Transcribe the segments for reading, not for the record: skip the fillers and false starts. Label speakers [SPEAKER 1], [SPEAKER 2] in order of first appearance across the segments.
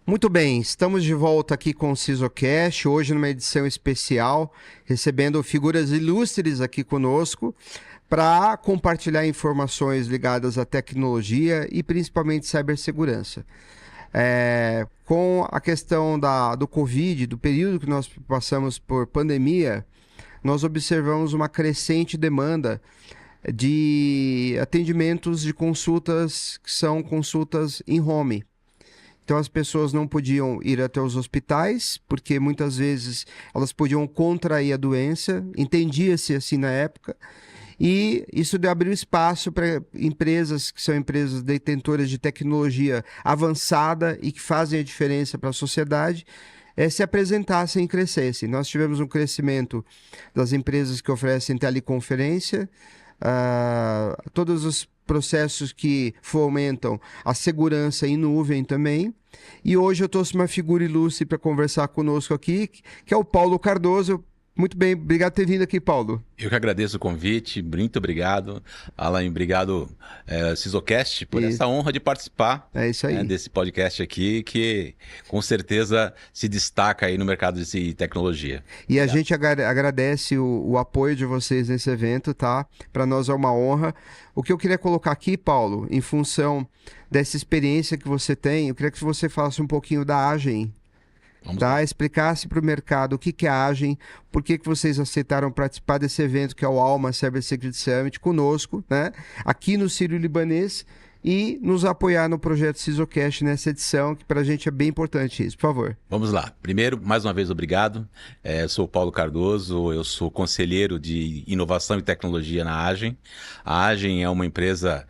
[SPEAKER 1] Muito bem, estamos de volta aqui com o Sisocast, hoje numa edição especial, recebendo figuras ilustres aqui conosco para compartilhar informações ligadas à tecnologia e principalmente cibersegurança. Com a questão do Covid, do período que nós passamos por pandemia, nós observamos uma crescente demanda de atendimentos de consultas que são consultas em home. Então as pessoas não podiam ir até os hospitais, porque muitas vezes elas podiam contrair a doença, entendia-se assim na época, e isso abriu espaço para empresas que são empresas detentoras de tecnologia avançada e que fazem a diferença para a sociedade, se apresentassem e crescessem. Nós tivemos um crescimento das empresas que oferecem teleconferência, todos os processos que fomentam a segurança em nuvem também. E hoje eu trouxe uma figura ilustre para conversar conosco aqui, que é o Paulo Cardoso. Muito bem, obrigado por ter vindo aqui, Paulo.
[SPEAKER 2] Eu que agradeço o convite, muito obrigado. Alain, obrigado, Sisocast, por essa honra de participar desse podcast aqui, que com certeza se destaca aí no mercado de tecnologia.
[SPEAKER 1] E a gente agradece o apoio de vocês nesse evento, tá? Para nós é uma honra. O que eu queria colocar aqui, Paulo, em função dessa experiência que você tem, eu queria que você falasse um pouquinho da Agem. Explicasse para o mercado o que é a Agem, por que vocês aceitaram participar desse evento que é o Alma Cybersecurity Summit conosco, né? Aqui no Sírio-Libanês, e nos apoiar no projeto Sisocast nessa edição, que para a gente é bem importante isso. Por favor.
[SPEAKER 2] Vamos lá. Primeiro, mais uma vez, obrigado. Eu sou o Paulo Cardoso, eu sou conselheiro de inovação e tecnologia na Agem. A Agem é uma empresa,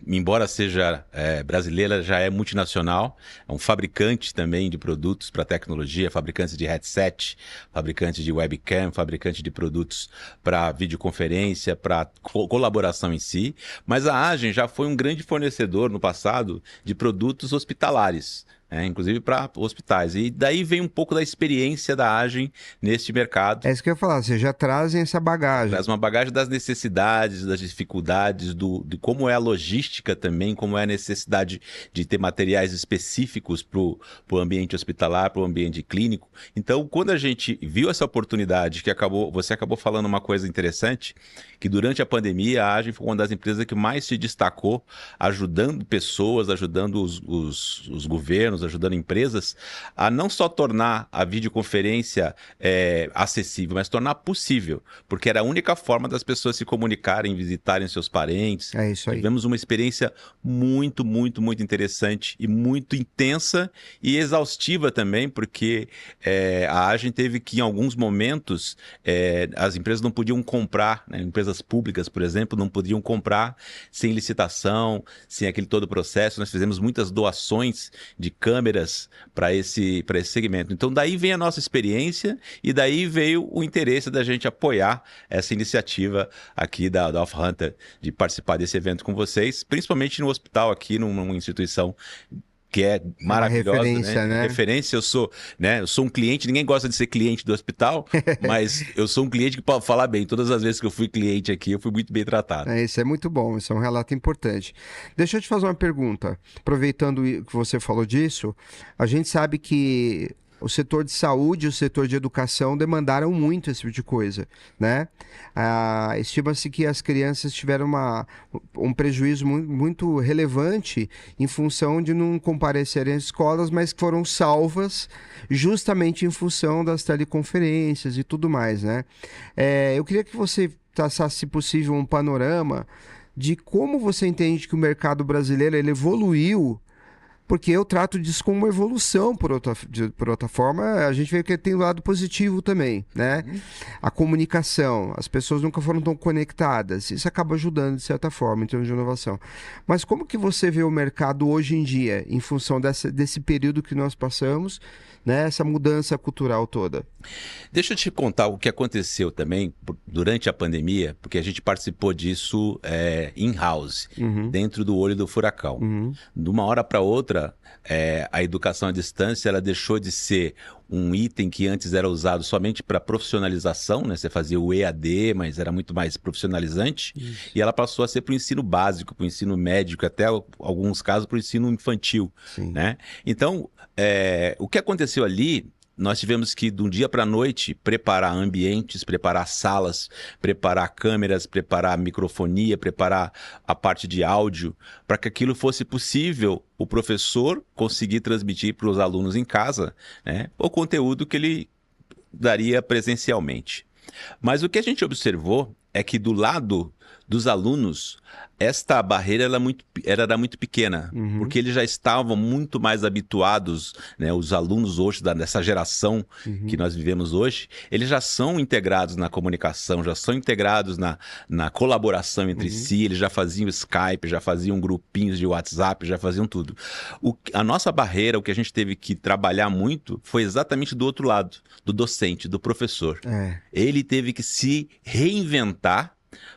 [SPEAKER 2] embora seja brasileira, já é multinacional, é um fabricante também de produtos para tecnologia, fabricante de headset, fabricante de webcam, fabricante de produtos para videoconferência, para colaboração em si, mas a Agem já foi um grande fornecedor no passado de produtos hospitalares, inclusive para hospitais. E daí vem um pouco da experiência da Agem neste mercado.
[SPEAKER 1] É isso que eu ia falar, vocês já trazem essa bagagem.
[SPEAKER 2] Traz uma bagagem das necessidades, das dificuldades, de como é a logística também, como é a necessidade de ter materiais específicos para o ambiente hospitalar, para o ambiente clínico. Então, quando a gente viu essa oportunidade, você acabou falando uma coisa interessante, que durante a pandemia a Agem foi uma das empresas que mais se destacou, ajudando pessoas, ajudando os governos, ajudando empresas a não só tornar a videoconferência acessível, mas tornar possível, porque era a única forma das pessoas se comunicarem, visitarem seus parentes.
[SPEAKER 1] É isso aí.
[SPEAKER 2] Tivemos uma experiência muito, muito, muito interessante e muito intensa e exaustiva também, porque a Agem teve que, em alguns momentos, as empresas não podiam comprar, empresas públicas, por exemplo, não podiam comprar sem licitação, sem aquele todo o processo. Nós fizemos muitas doações de câmeras para esse segmento. Então, daí vem a nossa experiência e daí veio o interesse da gente apoiar essa iniciativa aqui da AlphaHunter, de participar desse evento com vocês, principalmente no hospital aqui, numa instituição que é maravilhosa,
[SPEAKER 1] referência, né?
[SPEAKER 2] Referência, eu sou um cliente, ninguém gosta de ser cliente do hospital, mas eu sou um cliente que pode falar bem. Todas as vezes que eu fui cliente aqui, eu fui muito bem tratado.
[SPEAKER 1] Isso é muito bom, isso é um relato importante. Deixa eu te fazer uma pergunta. Aproveitando que você falou disso, a gente sabe que o setor de saúde e o setor de educação demandaram muito esse tipo de coisa, né? Estima-se que as crianças tiveram um prejuízo muito relevante em função de não comparecerem às escolas, mas que foram salvas justamente em função das teleconferências e tudo mais, né? Eu queria que você traçasse, se possível, um panorama de como você entende que o mercado brasileiro ele evoluiu. Porque eu trato disso como uma evolução, por outra forma, a gente vê que tem um lado positivo também, né? A comunicação, as pessoas nunca foram tão conectadas, isso acaba ajudando de certa forma em termos de inovação. Mas como que você vê o mercado hoje em dia, em função desse período que nós passamos, né? Essa mudança cultural toda?
[SPEAKER 2] Deixa eu te contar o que aconteceu também durante a pandemia, porque a gente participou disso in-house, dentro do olho do furacão. De uma hora para outra, década, a educação à distância ela deixou de ser um item que antes era usado somente para profissionalização, né? Você fazia o EAD, mas era muito mais profissionalizante.
[SPEAKER 1] Isso.
[SPEAKER 2] E ela passou a ser para o ensino básico, para o ensino médico, até alguns casos para o ensino infantil,
[SPEAKER 1] Sim.
[SPEAKER 2] né? Então, o que aconteceu ali, nós tivemos que, de um dia para a noite, preparar ambientes, preparar salas, preparar câmeras, preparar microfonia, preparar a parte de áudio, para que aquilo fosse possível o professor conseguir transmitir para os alunos em casa, né, o conteúdo que ele daria presencialmente. Mas o que a gente observou é que do lado dos alunos, esta barreira era muito pequena, porque eles já estavam muito mais habituados, né, os alunos hoje, dessa geração que nós vivemos hoje, eles já são integrados na comunicação, já são integrados na colaboração entre si, eles já faziam Skype, já faziam grupinhos de WhatsApp, já faziam tudo. A nossa barreira, o que a gente teve que trabalhar muito, foi exatamente do outro lado, do docente, do professor. Ele teve que se reinventar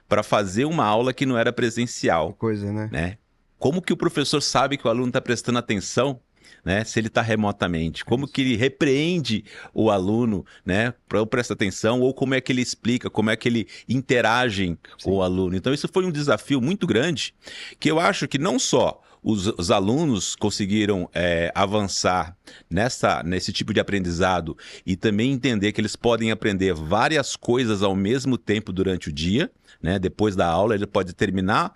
[SPEAKER 2] para fazer uma aula que não era presencial.
[SPEAKER 1] Coisa, né?
[SPEAKER 2] Como que o professor sabe que o aluno está prestando atenção, né, se ele está remotamente? Como que ele repreende o aluno, né, para prestar atenção? Ou como é que ele explica, como é que ele interage com o aluno? Então isso foi um desafio muito grande, que eu acho que não só os alunos conseguiram avançar nesse tipo de aprendizado e também entender que eles podem aprender várias coisas ao mesmo tempo durante o dia, né? Depois da aula, ele pode terminar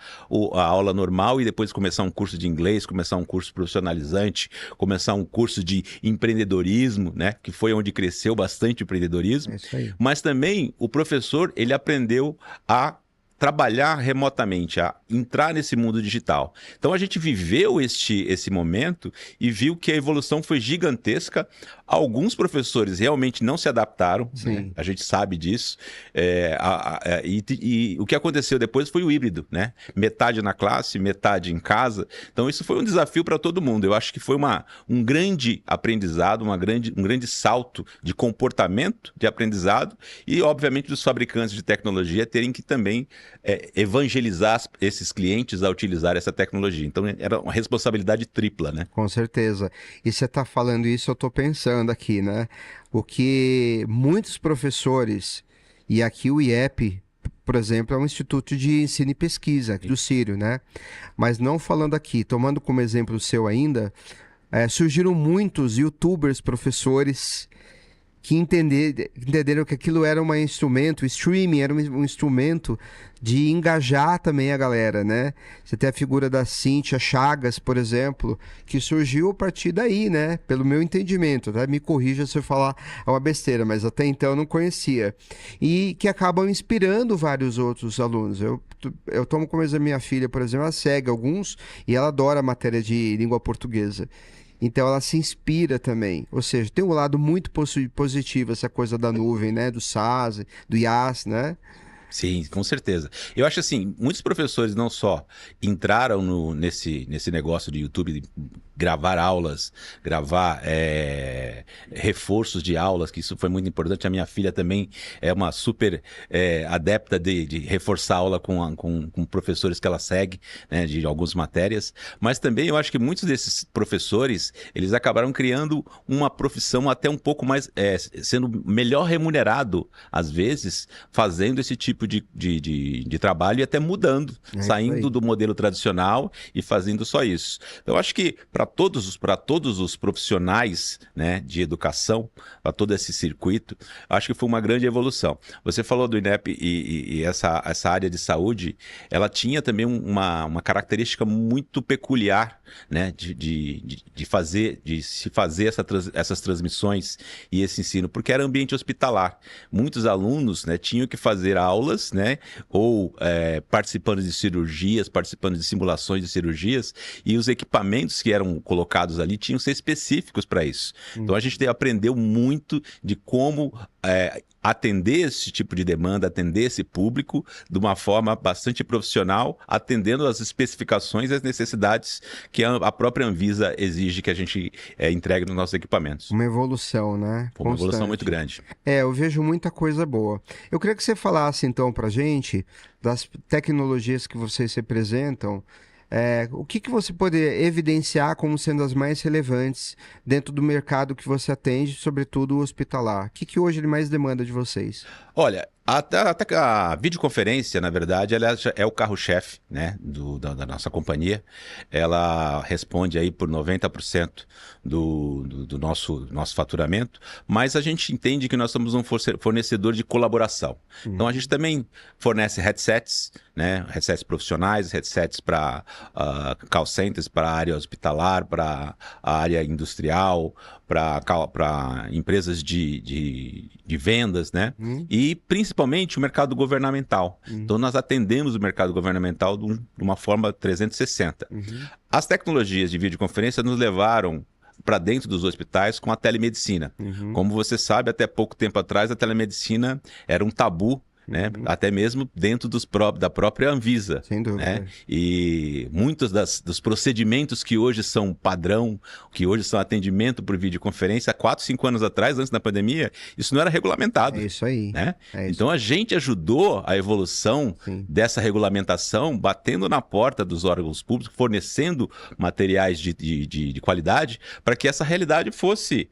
[SPEAKER 2] a aula normal e depois começar um curso de inglês, começar um curso profissionalizante, começar um curso de empreendedorismo, né? Que foi onde cresceu bastante o empreendedorismo.
[SPEAKER 1] É isso aí.
[SPEAKER 2] Mas também o professor, ele aprendeu a trabalhar remotamente, a entrar nesse mundo digital. Então a gente viveu esse momento e viu que a evolução foi gigantesca. Alguns professores realmente não se adaptaram, né? A gente sabe disso. E o que aconteceu depois foi o híbrido, né? Metade na classe, metade em casa. Então isso foi um desafio para todo mundo. Eu acho que foi um grande aprendizado, um grande salto de comportamento de aprendizado e, obviamente, dos fabricantes de tecnologia terem que também evangelizar esses clientes a utilizar essa tecnologia. Então era uma responsabilidade tripla, né?
[SPEAKER 1] Com certeza. E você está falando isso, eu estou pensando aqui, né? O que muitos professores, e aqui o IEP, por exemplo, é um instituto de ensino e pesquisa do Círio, né? Mas não falando aqui, tomando como exemplo o seu ainda, surgiram muitos YouTubers, professores que entenderam que aquilo era um instrumento, o streaming era um instrumento de engajar também a galera, né? Você tem a figura da Cíntia Chagas, por exemplo, que surgiu a partir daí, né? Pelo meu entendimento, tá? Me corrija se eu falar uma besteira, mas até então eu não conhecia. E que acabam inspirando vários outros alunos. Eu tomo como exemplo a minha filha, por exemplo, ela segue alguns e ela adora a matéria de língua portuguesa. Então ela se inspira também. Ou seja, tem um lado muito positivo essa coisa da nuvem, né? Do SaaS, do IaaS, né?
[SPEAKER 2] Sim, com certeza. Eu acho assim, muitos professores não só entraram nesse negócio de YouTube, de gravar aulas, gravar reforços de aulas, que isso foi muito importante. A minha filha também é uma super adepta de reforçar a aula com professores que ela segue, né, de algumas matérias. Mas também eu acho que muitos desses professores, eles acabaram criando uma profissão até um pouco mais, sendo melhor remunerado, às vezes, fazendo esse tipo de trabalho e até mudando, saindo do modelo tradicional e fazendo só isso. Então, eu acho que para todos os profissionais, né, de educação, para todo esse circuito, acho que foi uma grande evolução. Você falou do INEP e essa área de saúde, ela tinha também uma característica muito peculiar, né, de se fazer essas transmissões e esse ensino, porque era ambiente hospitalar. Muitos alunos, né, tinham que fazer aulas, né, ou participando de cirurgias, participando de simulações de cirurgias, e os equipamentos que eram colocados ali tinham que ser específicos para isso. Então a gente aprendeu muito de como atender esse tipo de demanda, atender esse público de uma forma bastante profissional, atendendo às especificações e às necessidades que a própria Anvisa exige que a gente entregue nos nossos equipamentos.
[SPEAKER 1] Uma evolução, né?
[SPEAKER 2] Uma evolução muito grande.
[SPEAKER 1] Eu vejo muita coisa boa. Eu queria que você falasse então pra gente das tecnologias que vocês representam, O que você pode evidenciar como sendo as mais relevantes dentro do mercado que você atende, sobretudo o hospitalar? O que hoje ele mais demanda de vocês?
[SPEAKER 2] Olha, até a videoconferência, na verdade, ela é o carro-chefe, né, da nossa companhia. Ela responde aí por 90% do nosso faturamento, mas a gente entende que nós somos um fornecedor de colaboração. Então a gente também fornece headsets, né, headsets profissionais, headsets para call centers, para a área hospitalar, para a área industrial, para empresas de vendas, né? E principalmente o mercado governamental. Então nós atendemos o mercado governamental de uma forma 360. As tecnologias de videoconferência nos levaram para dentro dos hospitais com a telemedicina. Como você sabe, até pouco tempo atrás a telemedicina era um tabu, né? Até mesmo dentro da própria Anvisa.
[SPEAKER 1] Sem dúvida.
[SPEAKER 2] Né? E muitos dos procedimentos que hoje são padrão, que hoje são atendimento por videoconferência, há 4, 5 anos atrás, antes da pandemia, isso não era regulamentado.
[SPEAKER 1] É isso aí.
[SPEAKER 2] Né?
[SPEAKER 1] É isso.
[SPEAKER 2] Então a gente ajudou a evolução dessa regulamentação, batendo na porta dos órgãos públicos, fornecendo materiais de qualidade, para que essa realidade fosse,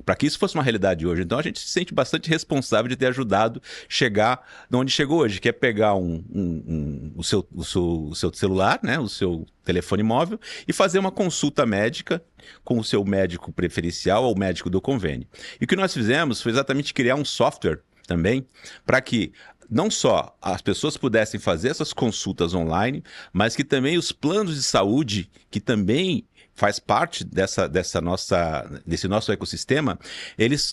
[SPEAKER 2] para que isso fosse uma realidade hoje. Então a gente se sente bastante responsável de ter ajudado chegar de onde chegou hoje, que é pegar o seu celular, né, o seu telefone móvel, e fazer uma consulta médica com o seu médico preferencial ou médico do convênio. E o que nós fizemos foi exatamente criar um software também para que não só as pessoas pudessem fazer essas consultas online, mas que também os planos de saúde, que também faz parte desse nosso ecossistema, eles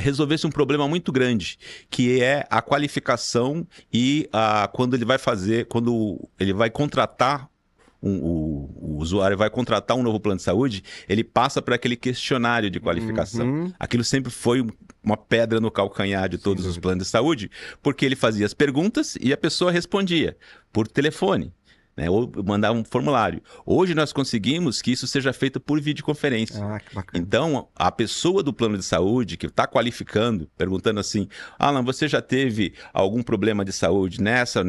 [SPEAKER 2] resolvesse um problema muito grande, que é a qualificação e quando ele vai contratar o usuário vai contratar um novo plano de saúde, ele passa por aquele questionário de qualificação. Aquilo sempre foi uma pedra no calcanhar de todos os planos de saúde, porque ele fazia as perguntas e a pessoa respondia por telefone. Né, ou mandar um formulário. Hoje nós conseguimos que isso seja feito por videoconferência.
[SPEAKER 1] Que bacana.
[SPEAKER 2] Então, a pessoa do plano de saúde que está qualificando, perguntando assim, Alan, você já teve algum problema de saúde nessa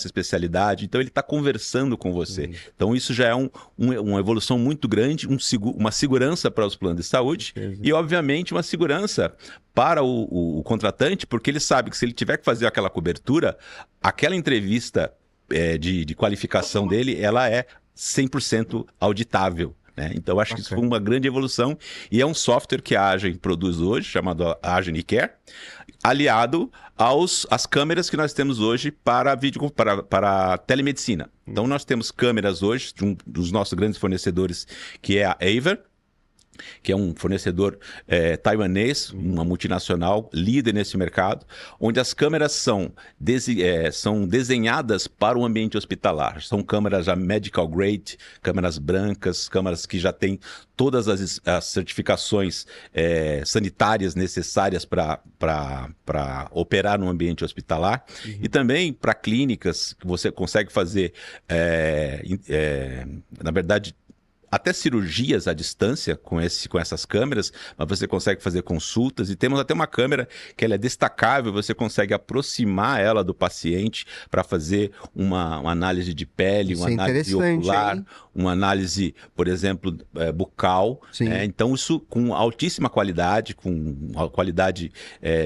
[SPEAKER 2] especialidade? Então, ele está conversando com você. Então, isso já é uma evolução muito grande, uma segurança para os planos de saúde e, obviamente, uma segurança para o contratante, porque ele sabe que se ele tiver que fazer aquela cobertura, aquela entrevista de qualificação dele, ela é 100% auditável. Né? Então, acho que isso foi uma grande evolução e é um software que a Agen produz hoje, chamado Agen eCare, aliado às câmeras que nós temos hoje para telemedicina. Então, nós temos câmeras hoje de um dos nossos grandes fornecedores, que é a Aver, que é um fornecedor taiwanês, uma multinacional, líder nesse mercado, onde as câmeras são desenhadas para o ambiente hospitalar. São câmeras já medical grade, câmeras brancas, câmeras que já têm todas as certificações sanitárias necessárias para operar no ambiente hospitalar. E também para clínicas, que você consegue fazer, na verdade, até cirurgias à distância com essas câmeras, mas você consegue fazer consultas e temos até uma câmera que ela é destacável, você consegue aproximar ela do paciente para fazer uma análise de pele, uma análise ocular, hein? Uma análise, por exemplo, bucal. Então isso com altíssima qualidade, com a qualidade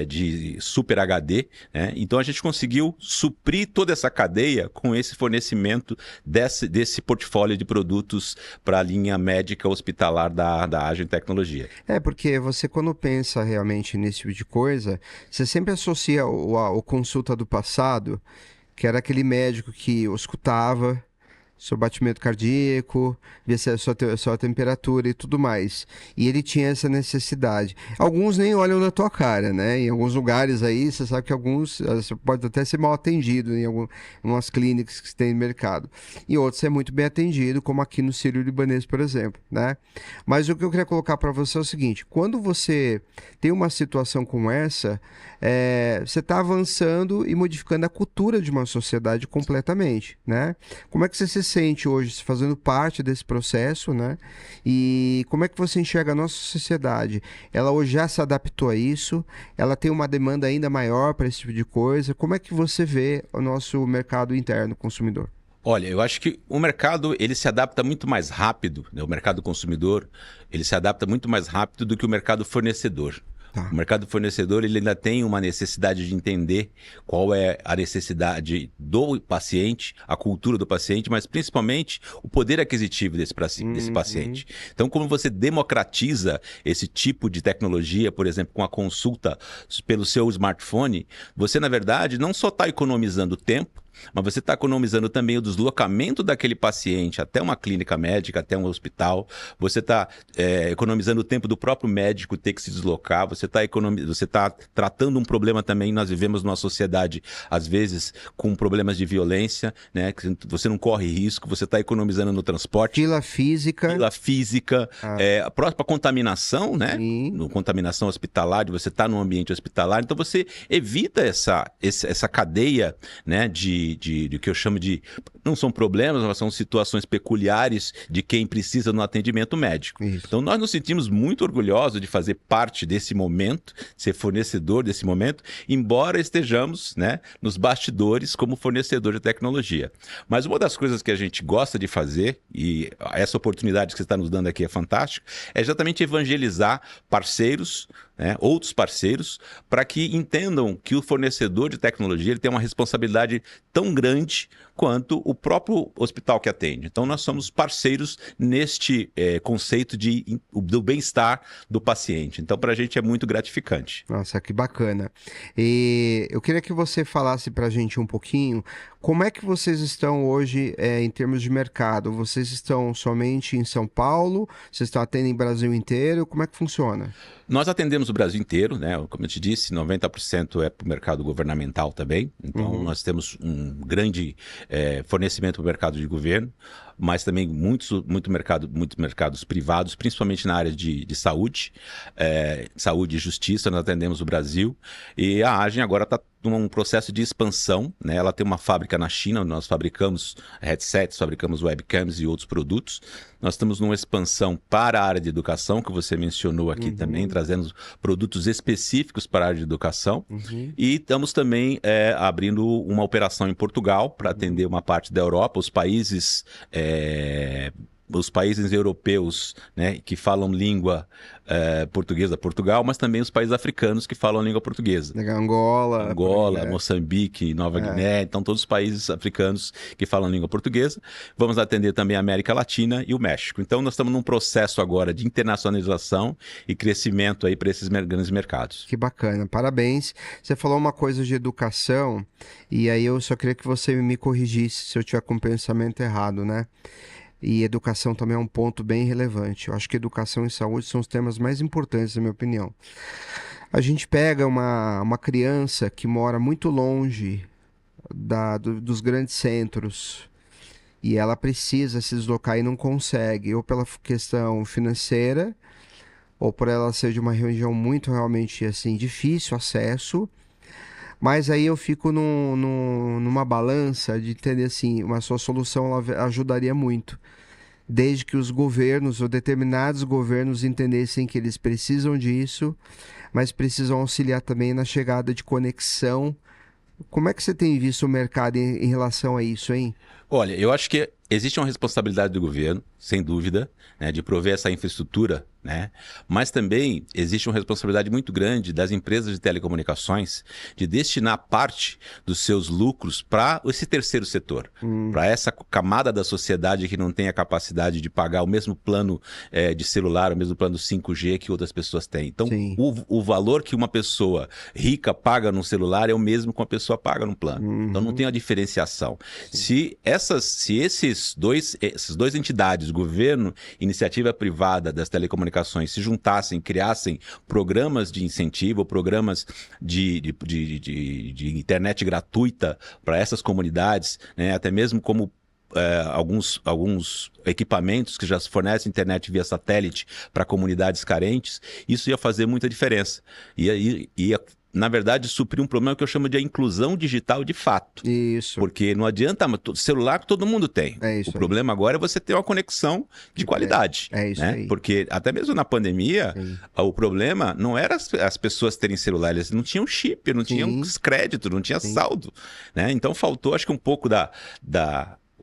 [SPEAKER 2] de Super HD. Né? Então a gente conseguiu suprir toda essa cadeia com esse fornecimento desse portfólio de produtos para a linha médica hospitalar da Agen Tecnologia.
[SPEAKER 1] Porque você quando pensa realmente nesse tipo de coisa, você sempre associa o consulta do passado, que era aquele médico que escutava seu batimento cardíaco, ver se a sua temperatura e tudo mais. E ele tinha essa necessidade. Alguns nem olham na tua cara, né? Em alguns lugares aí, você sabe que alguns você pode até ser mal atendido em algumas clínicas que tem no mercado. E outros é muito bem atendido, como aqui no Sírio-Libanês, por exemplo, né? Mas o que eu queria colocar para você é o seguinte, quando você tem uma situação como essa, você está avançando e modificando a cultura de uma sociedade completamente, né? Como é que você se sente hoje fazendo parte desse processo, né? E como é que você enxerga a nossa sociedade? Ela hoje já se adaptou a isso? Ela tem uma demanda ainda maior para esse tipo de coisa? Como é que você vê o nosso mercado interno consumidor?
[SPEAKER 2] Olha, eu acho que o mercado ele se adapta muito mais rápido, né? O mercado consumidor ele se adapta muito mais rápido do que o mercado fornecedor.
[SPEAKER 1] Tá.
[SPEAKER 2] O mercado fornecedor ele ainda tem uma necessidade de entender qual é a necessidade do paciente, a cultura do paciente, mas principalmente o poder aquisitivo desse paciente. Então, como você democratiza esse tipo de tecnologia, por exemplo, com a consulta pelo seu smartphone, você, na verdade, não só está economizando tempo, mas você está economizando também o deslocamento daquele paciente até uma clínica médica, até um hospital. Você está economizando o tempo do próprio médico ter que se deslocar. Você está tratando um problema também. Nós vivemos numa sociedade, às vezes, com problemas de violência, né? Que você não corre risco, você está economizando no transporte.
[SPEAKER 1] Fila física.
[SPEAKER 2] A própria contaminação, né? No contaminação hospitalar, de você estar num ambiente hospitalar. Então, você evita essa cadeia, né, de que eu chamo de... Não são problemas, mas são situações peculiares de quem precisa no atendimento médico.
[SPEAKER 1] Isso.
[SPEAKER 2] Então, nós nos sentimos muito orgulhosos de fazer parte desse momento, ser fornecedor desse momento, embora estejamos, né, nos bastidores como fornecedor de tecnologia. Mas uma das coisas que a gente gosta de fazer, e essa oportunidade que você está nos dando aqui é fantástica, é exatamente evangelizar parceiros, né, outros parceiros, para que entendam que o fornecedor de tecnologia ele tem uma responsabilidade tão grande quanto o próprio hospital que atende. Então, nós somos parceiros neste conceito do bem-estar do paciente. Então, para a gente é muito gratificante.
[SPEAKER 1] Nossa, que bacana. E eu queria que você falasse para a gente um pouquinho como é que vocês estão hoje em termos de mercado. Vocês estão somente em São Paulo? Vocês estão atendendo em Brasil inteiro? Como é que funciona?
[SPEAKER 2] Nós atendemos o Brasil inteiro, né? Como eu te disse, 90% é para o mercado governamental também. Então, nós temos um grande fornecimento para o mercado de governo, mas também muitos mercados privados, principalmente na área de saúde, saúde e justiça. Nós atendemos o Brasil. E a Agem agora está num processo de expansão, né? Ela tem uma fábrica na China, onde nós fabricamos headsets, fabricamos webcams e outros produtos. Nós estamos numa expansão para a área de educação, que você mencionou aqui também, trazendo produtos específicos para a área de educação. E estamos também abrindo uma operação em Portugal para atender uma parte da Europa, os países europeus, né, que falam língua portuguesa, Portugal, mas também os países africanos que falam língua portuguesa. Angola, Moçambique, Nova Guiné, então todos os países africanos que falam língua portuguesa. Vamos atender também a América Latina e o México. Então nós estamos num processo agora de internacionalização e crescimento aí para esses grandes mercados.
[SPEAKER 1] Que bacana, parabéns. Você falou uma coisa de educação e aí eu só queria que você me corrigisse se eu tiver com o pensamento errado, né? E educação também é um ponto bem relevante. Eu acho que educação e saúde são os temas mais importantes, na minha opinião. A gente pega uma criança que mora muito longe dos grandes centros e ela precisa se deslocar e não consegue, ou pela questão financeira, ou por ela ser de uma região muito realmente assim, difícil acesso. Mas aí eu fico numa balança de entender assim, uma sua solução ela ajudaria muito. Desde que os governos ou determinados governos entendessem que eles precisam disso, mas precisam auxiliar também na chegada de conexão. Como é que você tem visto o mercado em relação a isso, hein?
[SPEAKER 2] Olha, eu acho que existe uma responsabilidade do governo, sem dúvida, né, de prover essa infraestrutura, né? Mas também existe uma responsabilidade muito grande das empresas de telecomunicações de destinar parte dos seus lucros para esse terceiro setor, para essa camada da sociedade que não tem a capacidade de pagar o mesmo plano de celular, o mesmo plano 5G que outras pessoas têm. Então, o valor que uma pessoa rica paga num celular é o mesmo que uma pessoa paga num plano. Então, não tem a diferenciação. Se essas duas entidades, governo e iniciativa privada das telecomunicações, se juntassem, criassem programas de incentivo, programas de internet gratuita para essas comunidades, né? Até mesmo como alguns equipamentos que já fornecem internet via satélite para comunidades carentes, isso ia fazer muita diferença. Ia na verdade, suprir um problema que eu chamo de inclusão digital de fato.
[SPEAKER 1] Isso.
[SPEAKER 2] Porque não adianta, celular que todo mundo tem. O problema agora é você ter uma conexão de qualidade.
[SPEAKER 1] É isso
[SPEAKER 2] né?
[SPEAKER 1] aí.
[SPEAKER 2] Porque até mesmo na pandemia, o problema não era as pessoas terem celular, eles não tinham chip, não tinham crédito, não tinha saldo. Né? Então faltou, acho que um pouco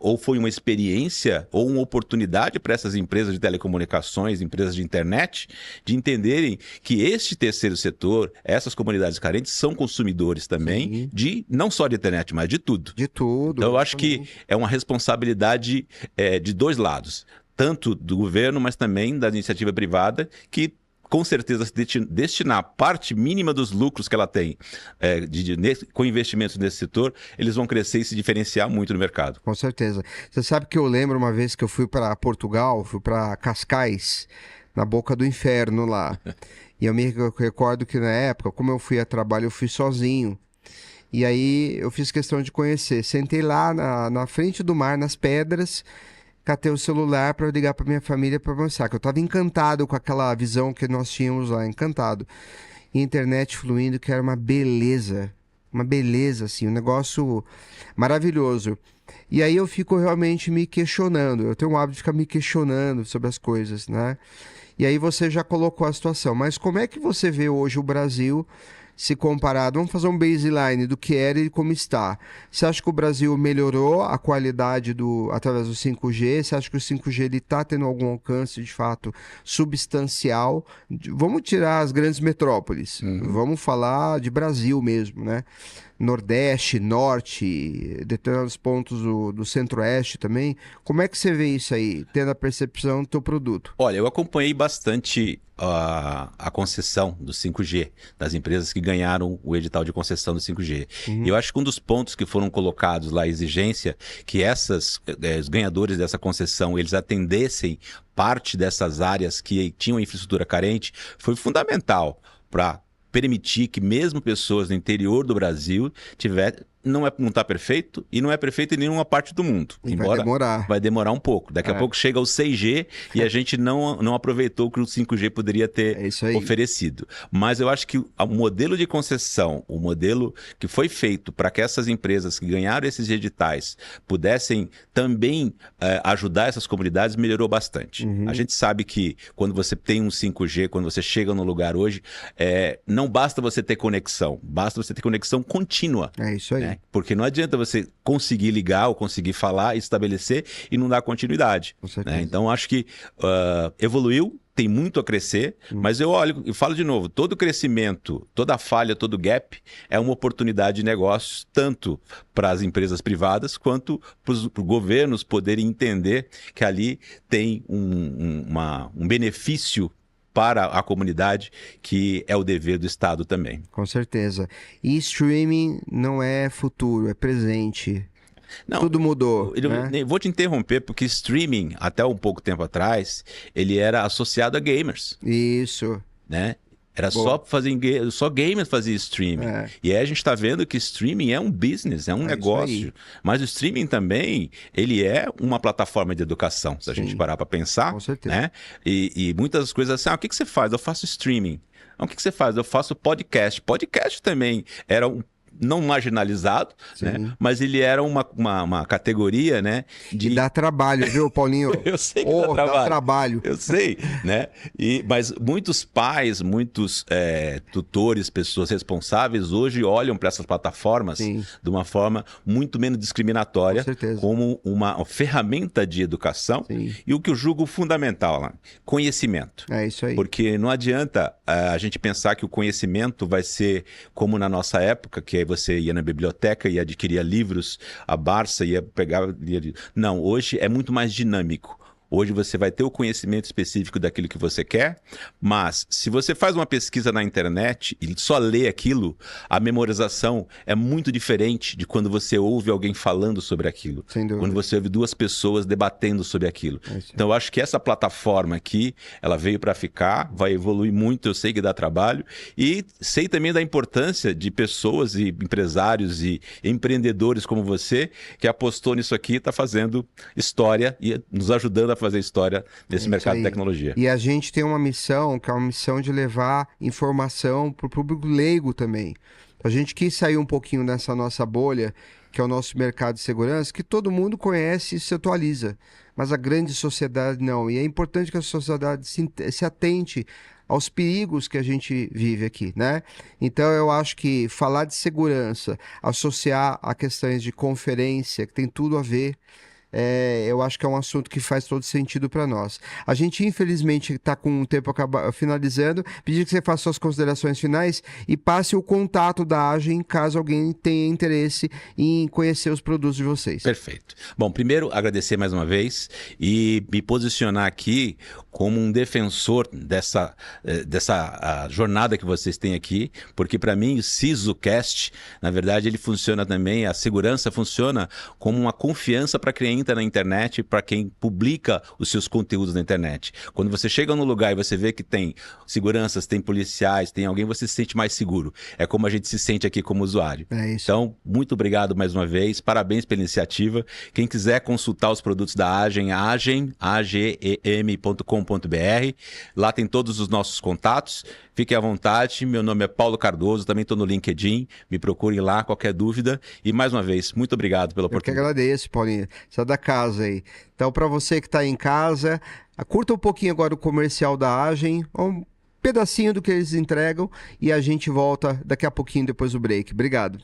[SPEAKER 2] ou foi uma experiência ou uma oportunidade para essas empresas de telecomunicações, empresas de internet, de entenderem que este terceiro setor, essas comunidades carentes, são consumidores também de não só de internet, mas de tudo.
[SPEAKER 1] De tudo.
[SPEAKER 2] Então eu acho que é uma responsabilidade de dois lados, tanto do governo, mas também da iniciativa privada, que com certeza se destinar parte mínima dos lucros que ela tem com investimentos nesse setor, eles vão crescer e se diferenciar muito no mercado.
[SPEAKER 1] Com certeza. Você sabe que eu lembro uma vez que eu fui para Portugal, fui para Cascais, na boca do inferno lá. E eu me recordo que na época, como eu fui a trabalho, eu fui sozinho. E aí eu fiz questão de conhecer. Sentei lá na frente do mar, nas pedras, catei o celular para ligar para minha família para mostrar que eu estava encantado com aquela visão que nós tínhamos lá, encantado. E a internet fluindo, que era uma beleza assim, um negócio maravilhoso. E aí eu fico realmente me questionando, eu tenho o hábito de ficar me questionando sobre as coisas, né? E aí você já colocou a situação, mas como é que você vê hoje o Brasil se comparado? Vamos fazer um baseline do que era e como está. Você acha que o Brasil melhorou a qualidade através do 5G? Você acha que o 5G está tendo algum alcance, de fato, substancial? Vamos tirar as grandes metrópoles. Vamos falar de Brasil mesmo, né? Nordeste, Norte, determinados pontos do Centro-Oeste também. Como é que você vê isso aí, tendo a percepção do teu produto?
[SPEAKER 2] Olha, eu acompanhei bastante a concessão do 5G, das empresas que ganharam o edital de concessão do 5G. E eu acho que um dos pontos que foram colocados lá, a exigência, que os ganhadores dessa concessão, eles atendessem parte dessas áreas que tinham infraestrutura carente, foi fundamental para permitir que mesmo pessoas no interior do Brasil não está perfeito e não é perfeito em nenhuma parte do mundo. Vai demorar um pouco. Daqui a pouco chega o 6G e a gente não aproveitou o que o 5G poderia ter oferecido. Mas eu acho que o modelo de concessão, o modelo que foi feito para que essas empresas que ganharam esses editais pudessem também ajudar essas comunidades, melhorou bastante. A gente sabe que quando você tem um 5G, quando você chega num lugar hoje, não basta você ter conexão, basta você ter conexão contínua.
[SPEAKER 1] É isso aí.
[SPEAKER 2] Né? Porque não adianta você conseguir ligar ou conseguir falar, estabelecer e não dar continuidade.
[SPEAKER 1] Com certeza.
[SPEAKER 2] Né? Então, acho que evoluiu, tem muito a crescer, mas eu olho e falo de novo, todo crescimento, toda falha, todo gap é uma oportunidade de negócios, tanto para as empresas privadas quanto para os governos poderem entender que ali tem um benefício para a comunidade, que é o dever do Estado também.
[SPEAKER 1] Com certeza. E streaming não é futuro, é presente. Não, tudo mudou. Né?
[SPEAKER 2] Vou te interromper, porque streaming, até um pouco tempo atrás, ele era associado a gamers.
[SPEAKER 1] Isso.
[SPEAKER 2] Né? Era só gamers faziam streaming. E aí a gente está vendo que streaming é um business, é um negócio. Mas o streaming também, ele é uma plataforma de educação, se a gente parar para pensar.
[SPEAKER 1] Com certeza.
[SPEAKER 2] Né? E muitas coisas assim, o que você faz? Eu faço streaming. O que você faz? Eu faço podcast. Podcast também era não marginalizado, né? Mas ele era uma categoria, né?
[SPEAKER 1] E dá trabalho, viu, Paulinho?
[SPEAKER 2] Eu sei que dá
[SPEAKER 1] trabalho.
[SPEAKER 2] Eu sei, né? Mas muitos pais, muitos tutores, pessoas responsáveis hoje olham para essas plataformas de uma forma muito menos discriminatória, como uma ferramenta de educação. E o que eu julgo fundamental, né? Conhecimento.
[SPEAKER 1] É isso aí.
[SPEAKER 2] Porque não adianta a gente pensar que o conhecimento vai ser como na nossa época, que você ia na biblioteca e adquiria livros, a Barça ia pegar... Não, hoje é muito mais dinâmico. Hoje você vai ter o conhecimento específico daquilo que você quer, mas se você faz uma pesquisa na internet e só lê aquilo, a memorização é muito diferente de quando você ouve alguém falando sobre aquilo.
[SPEAKER 1] Sem dúvida.
[SPEAKER 2] Quando você ouve duas pessoas debatendo sobre aquilo. Então eu acho que essa plataforma aqui, ela veio para ficar, vai evoluir muito, eu sei que dá trabalho, e sei também da importância de pessoas e empresários e empreendedores como você, que apostou nisso aqui, está fazendo história e nos ajudando a fazer história nesse mercado de tecnologia.
[SPEAKER 1] E a gente tem uma missão, que é uma missão de levar informação para o público leigo também. A gente quis sair um pouquinho dessa nossa bolha, que é o nosso mercado de segurança, que todo mundo conhece e se atualiza, mas a grande sociedade não. E é importante que a sociedade se atente aos perigos que a gente vive aqui, né? Então eu acho que falar de segurança, associar a questões de conferência, que tem tudo a ver, eu acho que é um assunto que faz todo sentido para nós. A gente, infelizmente, está com o tempo finalizando. Pedir que você faça suas considerações finais e passe o contato da Agem, caso alguém tenha interesse em conhecer os produtos de vocês.
[SPEAKER 2] Perfeito. Bom, primeiro, agradecer mais uma vez e me posicionar aqui como um defensor dessa jornada que vocês têm aqui, porque para mim o SISUcast, na verdade, ele funciona também, a segurança funciona como uma confiança para quem entra na internet, para quem publica os seus conteúdos na internet. Quando você chega num lugar e você vê que tem seguranças, tem policiais, tem alguém, você se sente mais seguro. É como a gente se sente aqui como usuário.
[SPEAKER 1] É isso.
[SPEAKER 2] Então, muito obrigado mais uma vez, parabéns pela iniciativa. Quem quiser consultar os produtos da Agem, agem.com.br. Lá tem todos os nossos contatos. Fiquem à vontade. Meu nome é Paulo Cardoso, também estou no LinkedIn. Me procurem lá, qualquer dúvida. E mais uma vez, muito obrigado pela oportunidade.
[SPEAKER 1] Eu que agradeço, Paulinho. Você é da casa aí. Então, para você que está aí em casa, curta um pouquinho agora o comercial da Agem, um pedacinho do que eles entregam, e a gente volta daqui a pouquinho depois do break. Obrigado.